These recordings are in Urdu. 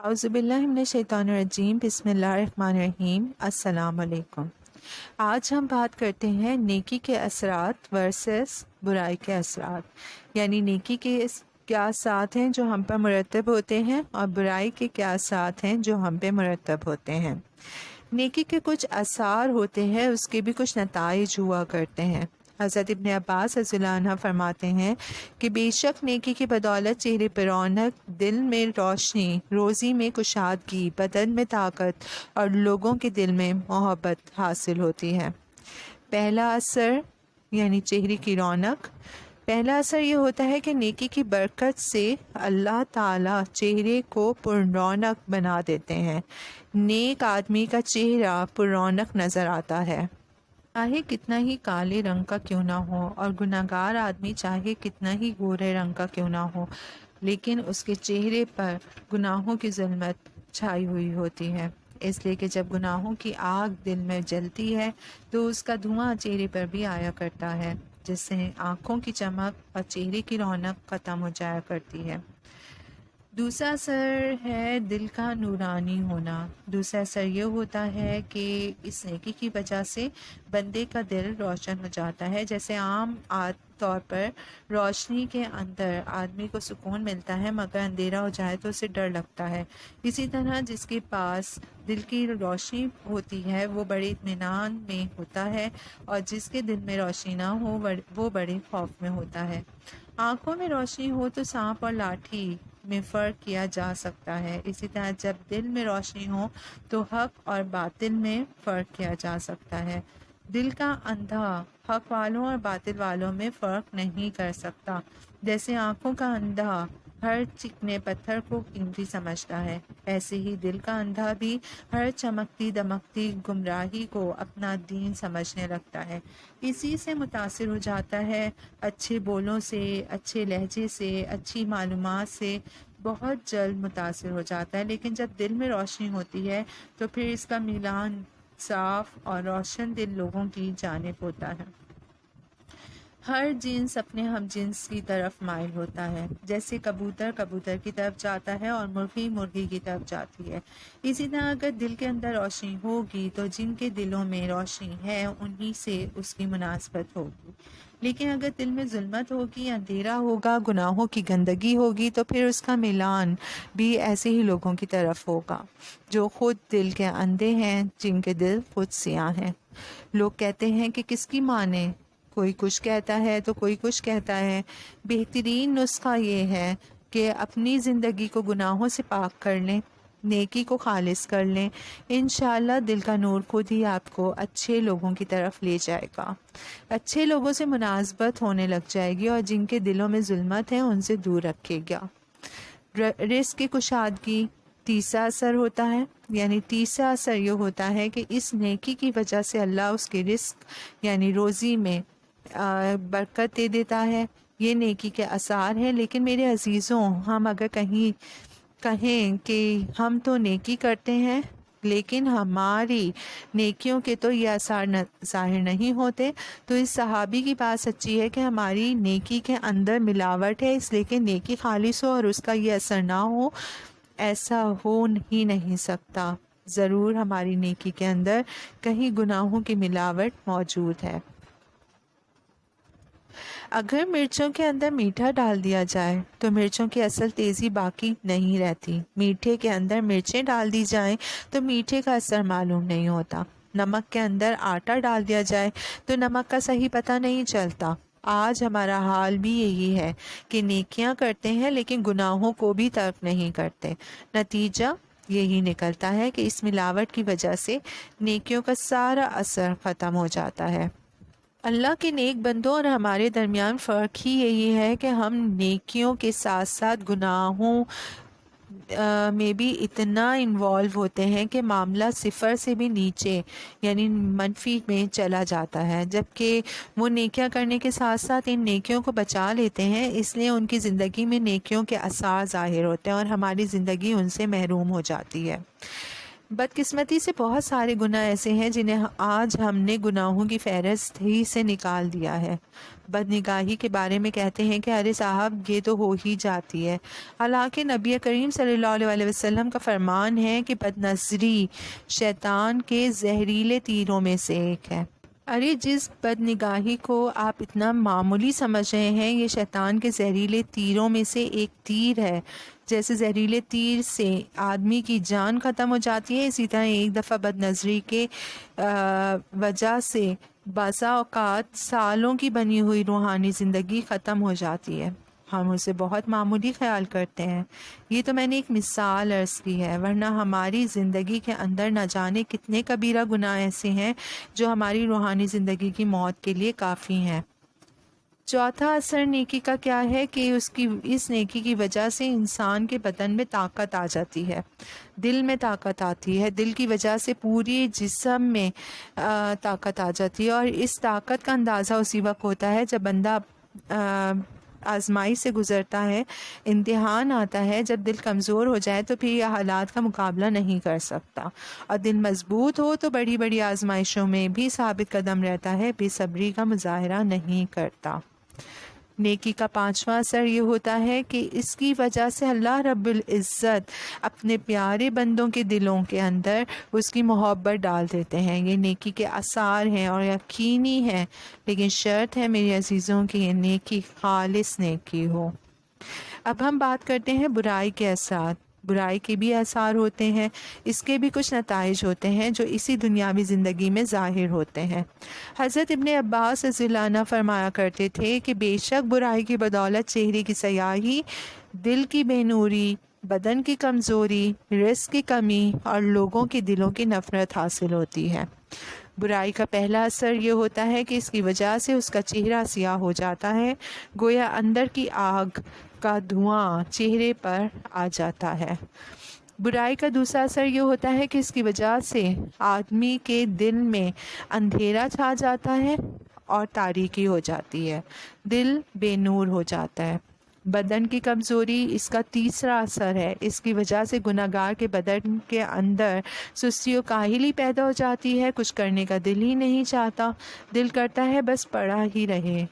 اعوذ باللہ من الشیطان الرجیم، بسم اللہ الرحمن الرحیم۔ السلام علیکم۔ آج ہم بات کرتے ہیں نیکی کے اثرات ورسس برائی کے اثرات، یعنی نیکی کے کیا اثرات ہیں جو ہم پر مرتب ہوتے ہیں اور برائی کے کیا اثرات ہیں جو ہم پہ مرتب ہوتے ہیں۔ نیکی کے کچھ اثار ہوتے ہیں، اس کے بھی کچھ نتائج ہوا کرتے ہیں۔ حضرت ابن عباس رضی اللہ عنہ فرماتے ہیں کہ بے شک نیکی کی بدولت چہرے پر رونق، دل میں روشنی، روزی میں کشادگی، بدن میں طاقت اور لوگوں کے دل میں محبت حاصل ہوتی ہے۔ پہلا اثر یعنی چہرے کی رونق، پہلا اثر یہ ہوتا ہے کہ نیکی کی برکت سے اللہ تعالیٰ چہرے کو پر رونق بنا دیتے ہیں۔ نیک آدمی کا چہرہ پر رونق نظر آتا ہے، چاہے کتنا ہی کالے رنگ کا کیوں نہ ہو، اور گناہگار آدمی چاہے کتنا ہی گورے رنگ کا کیوں نہ ہو، لیکن اس کے چہرے پر گناہوں کی ظلمت چھائی ہوئی ہوتی ہے، اس لیے کہ جب گناہوں کی آگ دل میں جلتی ہے تو اس کا دھواں چہرے پر بھی آیا کرتا ہے، جس سے آنکھوں کی چمک اور چہرے کی رونق ختم ہو جایا کرتی ہے۔ دوسرا اثر ہے دل کا نورانی ہونا۔ دوسرا اثر یہ ہوتا ہے کہ اس نیکی کی وجہ سے بندے کا دل روشن ہو جاتا ہے، جیسے عام طور پر روشنی کے اندر آدمی کو سکون ملتا ہے مگر اندھیرا ہو جائے تو اسے ڈر لگتا ہے، اسی طرح جس کے پاس دل کی روشنی ہوتی ہے وہ بڑے اطمینان میں ہوتا ہے، اور جس کے دل میں روشنی نہ ہو وہ بڑے خوف میں ہوتا ہے۔ آنکھوں میں روشنی ہو تو سانپ اور لاٹھی میں فرق کیا جا سکتا ہے، اسی طرح جب دل میں روشنی ہو تو حق اور باطل میں فرق کیا جا سکتا ہے۔ دل کا اندھا حق والوں اور باطل والوں میں فرق نہیں کر سکتا، جیسے آنکھوں کا اندھا ہر چکنے پتھر کو قیمتی سمجھتا ہے، ایسے ہی دل کا اندھا بھی ہر چمکتی دمکتی گمراہی کو اپنا دین سمجھنے لگتا ہے، اسی سے متاثر ہو جاتا ہے، اچھے بولوں سے، اچھے لہجے سے، اچھی معلومات سے بہت جلد متاثر ہو جاتا ہے، لیکن جب دل میں روشنی ہوتی ہے تو پھر اس کا میلان صاف اور روشن دل لوگوں کی جانب ہوتا ہے۔ ہر جنس اپنے ہم جنس کی طرف مائل ہوتا ہے، جیسے کبوتر کبوتر کی طرف جاتا ہے اور مرغی مرغی کی طرف جاتی ہے، اسی طرح اگر دل کے اندر روشنی ہوگی تو جن کے دلوں میں روشنی ہے انہی سے اس کی مناسبت ہوگی، لیکن اگر دل میں ظلمت ہوگی، اندھیرا ہوگا، گناہوں کی گندگی ہوگی تو پھر اس کا میلان بھی ایسے ہی لوگوں کی طرف ہوگا جو خود دل کے اندھے ہیں، جن کے دل خود سیاہ ہیں۔ لوگ کہتے ہیں کہ کس کی مانے، کوئی کچھ کہتا ہے تو کوئی کچھ کہتا ہے۔ بہترین نسخہ یہ ہے کہ اپنی زندگی کو گناہوں سے پاک کر لیں، نیکی کو خالص کر لیں، انشاءاللہ دل کا نور خود ہی آپ کو اچھے لوگوں کی طرف لے جائے گا، اچھے لوگوں سے مناسبت ہونے لگ جائے گی، اور جن کے دلوں میں ظلمت ہے ان سے دور رکھے گا۔ رزق کی کشادگی تیسرا اثر ہوتا ہے، یعنی تیسرا اثر یہ ہوتا ہے کہ اس نیکی کی وجہ سے اللہ اس کے رزق یعنی روزی میں برکت دے دیتا ہے۔ یہ نیکی کے اثار ہیں، لیکن میرے عزیزوں، ہم اگر کہیں کہ ہم تو نیکی کرتے ہیں لیکن ہماری نیکیوں کے تو یہ اثار ظاہر نہیں ہوتے، تو اس صحابی کی بات سچی ہے کہ ہماری نیکی کے اندر ملاوٹ ہے، اس لیے کہ نیکی خالص ہو اور اس کا یہ اثر نہ ہو، ایسا ہو ہی نہیں سکتا، ضرور ہماری نیکی کے اندر کہیں گناہوں کی ملاوٹ موجود ہے۔ اگر مرچوں کے اندر میٹھا ڈال دیا جائے تو مرچوں کی اصل تیزی باقی نہیں رہتی، میٹھے کے اندر مرچیں ڈال دی جائیں تو میٹھے کا اثر معلوم نہیں ہوتا، نمک کے اندر آٹا ڈال دیا جائے تو نمک کا صحیح پتہ نہیں چلتا۔ آج ہمارا حال بھی یہی ہے کہ نیکیاں کرتے ہیں لیکن گناہوں کو بھی ترک نہیں کرتے، نتیجہ یہی نکلتا ہے کہ اس ملاوٹ کی وجہ سے نیکیوں کا سارا اثر ختم ہو جاتا ہے۔ اللہ کے نیک بندوں اور ہمارے درمیان فرق ہی یہی ہے کہ ہم نیکیوں کے ساتھ ساتھ گناہوں میں بھی اتنا انوالو ہوتے ہیں کہ معاملہ صفر سے بھی نیچے یعنی منفی میں چلا جاتا ہے، جبکہ وہ نیکیاں کرنے کے ساتھ ساتھ ان نیکیوں کو بچا لیتے ہیں، اس لیے ان کی زندگی میں نیکیوں کے اثار ظاہر ہوتے ہیں اور ہماری زندگی ان سے محروم ہو جاتی ہے۔ بدقسمتی سے بہت سارے گناہ ایسے ہیں جنہیں آج ہم نے گناہوں کی فہرست ہی سے نکال دیا ہے۔ بد نگاہی کے بارے میں کہتے ہیں کہ ارے صاحب یہ تو ہو ہی جاتی ہے، حالانکہ نبی کریم صلی اللہ علیہ وسلم کا فرمان ہے کہ بد نظری شیطان کے زہریلے تیروں میں سے ایک ہے۔ ارے جس بد نگاہی کو آپ اتنا معمولی سمجھ رہے ہیں، یہ شیطان کے زہریلے تیروں میں سے ایک تیر ہے۔ جیسے زہریلے تیر سے آدمی کی جان ختم ہو جاتی ہے، اسی طرح ایک دفعہ بد نظری کے وجہ سے بعض اوقات سالوں کی بنی ہوئی روحانی زندگی ختم ہو جاتی ہے۔ ہم اسے بہت معمولی خیال کرتے ہیں۔ یہ تو میں نے ایک مثال عرض کی ہے، ورنہ ہماری زندگی کے اندر نہ جانے کتنے کبیرہ گناہ ایسے ہیں جو ہماری روحانی زندگی کی موت کے لیے کافی ہیں۔ چوتھا اثر نیکی کا کیا ہے کہ اس نیکی کی وجہ سے انسان کے بدن میں طاقت آ جاتی ہے، دل میں طاقت آتی ہے، دل کی وجہ سے پوری جسم میں طاقت آ جاتی ہے، اور اس طاقت کا اندازہ اسی وقت ہوتا ہے جب بندہ آزمائی سے گزرتا ہے، امتحان آتا ہے۔ جب دل کمزور ہو جائے تو پھر یہ حالات کا مقابلہ نہیں کر سکتا، اور دل مضبوط ہو تو بڑی بڑی آزمائشوں میں بھی ثابت قدم رہتا ہے، بے صبری کا مظاہرہ نہیں کرتا۔ نیکی کا پانچواں اثر یہ ہوتا ہے کہ اس کی وجہ سے اللہ رب العزت اپنے پیارے بندوں کے دلوں کے اندر اس کی محبت ڈال دیتے ہیں۔ یہ نیکی کے آثار ہیں اور یقینی ہیں، لیکن شرط ہے میرے عزیزوں کہ یہ نیکی خالص نیکی ہو۔ اب ہم بات کرتے ہیں برائی کے اثرات۔ برائی کے بھی آثار ہوتے ہیں، اس کے بھی کچھ نتائج ہوتے ہیں جو اسی دنیاوی زندگی میں ظاہر ہوتے ہیں۔ حضرت ابن عباس رضی اللہ عنہ فرمایا کرتے تھے کہ بے شک برائی کی بدولت چہرے کی سیاہی، دل کی بے نوری، بدن کی کمزوری، رزق کی کمی اور لوگوں کے دلوں کی نفرت حاصل ہوتی ہے۔ برائی کا پہلا اثر یہ ہوتا ہے کہ اس کی وجہ سے اس کا چہرہ سیاہ ہو جاتا ہے، گویا اندر کی آگ کا دھواں چہرے پر آ جاتا ہے۔ برائی کا دوسرا اثر یہ ہوتا ہے کہ اس کی وجہ سے آدمی کے دل میں اندھیرا چھا جاتا ہے اور تاریکی ہو جاتی ہے، دل بے نور ہو جاتا ہے۔ بدن کی کمزوری اس کا تیسرا اثر ہے، اس کی وجہ سے گناہگار کے بدن کے اندر سستی و کاہلی پیدا ہو جاتی ہے، کچھ کرنے کا دل ہی نہیں چاہتا، دل کرتا ہے بس پڑا ہی رہے،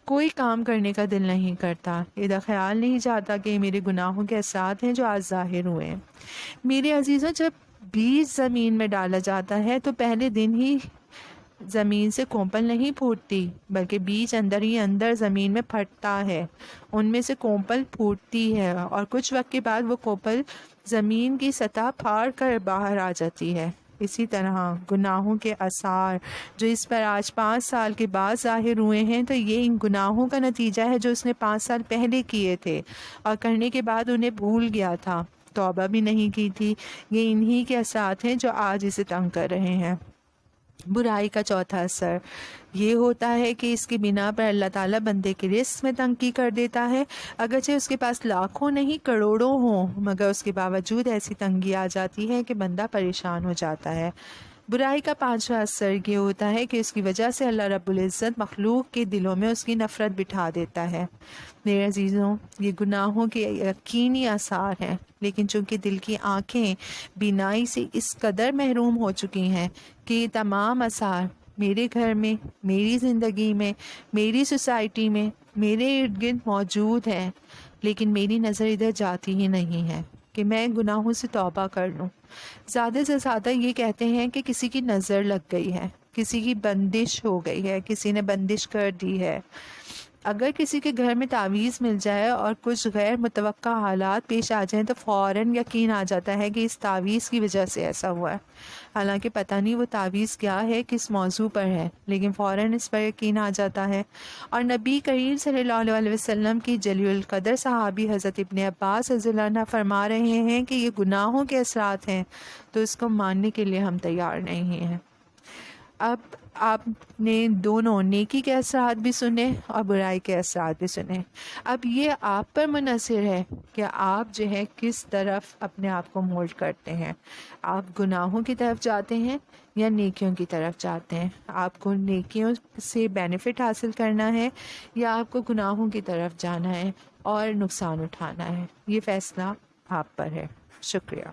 کوئی کام کرنے کا دل نہیں کرتا، ادھر خیال نہیں جاتا کہ میرے گناہوں کے اثرات ہیں جو آج ظاہر ہوئے ہیں۔ میرے عزیزوں، جب بیج زمین میں ڈالا جاتا ہے تو پہلے دن ہی زمین سے کونپل نہیں پھوٹتی، بلکہ بیج اندر ہی اندر زمین میں پھٹتا ہے، ان میں سے کونپل پھوٹتی ہے، اور کچھ وقت کے بعد وہ کونپل زمین کی سطح پھاڑ کر باہر آ جاتی ہے۔ اسی طرح گناہوں کے آثار جو اس پر آج 5 سال کے بعد ظاہر ہوئے ہیں، تو یہ ان گناہوں کا نتیجہ ہے جو اس نے 5 سال پہلے کیے تھے اور کرنے کے بعد انہیں بھول گیا تھا، توبہ بھی نہیں کی تھی۔ یہ انہی کے اثرات ہیں جو آج اسے تنگ کر رہے ہیں۔ برائی کا چوتھا اثر یہ ہوتا ہے کہ اس کی بنا پر اللہ تعالیٰ بندے کے رزق میں تنگی کر دیتا ہے، اگرچہ اس کے پاس لاکھوں نہیں کروڑوں ہوں، مگر اس کے باوجود ایسی تنگی آ جاتی ہے کہ بندہ پریشان ہو جاتا ہے۔ برائی کا پانچواں اثر یہ ہوتا ہے کہ اس کی وجہ سے اللہ رب العزت مخلوق کے دلوں میں اس کی نفرت بٹھا دیتا ہے۔ میرے عزیزوں، یہ گناہوں کے یقینی آثار ہیں، لیکن چونکہ دل کی آنکھیں بینائی سے اس قدر محروم ہو چکی ہیں کہ یہ تمام آثار میرے گھر میں، میری زندگی میں، میری سوسائٹی میں، میرے ارد گرد موجود ہیں، لیکن میری نظر ادھر جاتی ہی نہیں ہے کہ میں گناہوں سے توبہ کر لوں۔ زیادہ سے زیادہ یہ کہتے ہیں کہ کسی کی نظر لگ گئی ہے، کسی کی بندش ہو گئی ہے، کسی نے بندش کر دی ہے۔ اگر کسی کے گھر میں تعویذ مل جائے اور کچھ غیر متوقع حالات پیش آ جائیں تو فوراً یقین آ جاتا ہے کہ اس تعویذ کی وجہ سے ایسا ہوا ہے، حالانکہ پتہ نہیں وہ تعویذ کیا ہے، کس موضوع پر ہے، لیکن فوراً اس پر یقین آ جاتا ہے۔ اور نبی کریم صلی اللہ علیہ وسلم کی جلیل القدر صحابی حضرت ابن عباس رضی اللہ عنہ فرما رہے ہیں کہ یہ گناہوں کے اثرات ہیں، تو اس کو ماننے کے لیے ہم تیار نہیں ہیں۔ اب آپ نے دونوں نیکی کے اثرات بھی سنے اور برائی کے اثرات بھی سنے، اب یہ آپ پر منحصر ہے کہ آپ جو ہے کس طرف اپنے آپ کو مولڈ کرتے ہیں، آپ گناہوں کی طرف جاتے ہیں یا نیکیوں کی طرف جاتے ہیں، آپ کو نیکیوں سے بینیفٹ حاصل کرنا ہے یا آپ کو گناہوں کی طرف جانا ہے اور نقصان اٹھانا ہے، یہ فیصلہ آپ پر ہے۔ شکریہ۔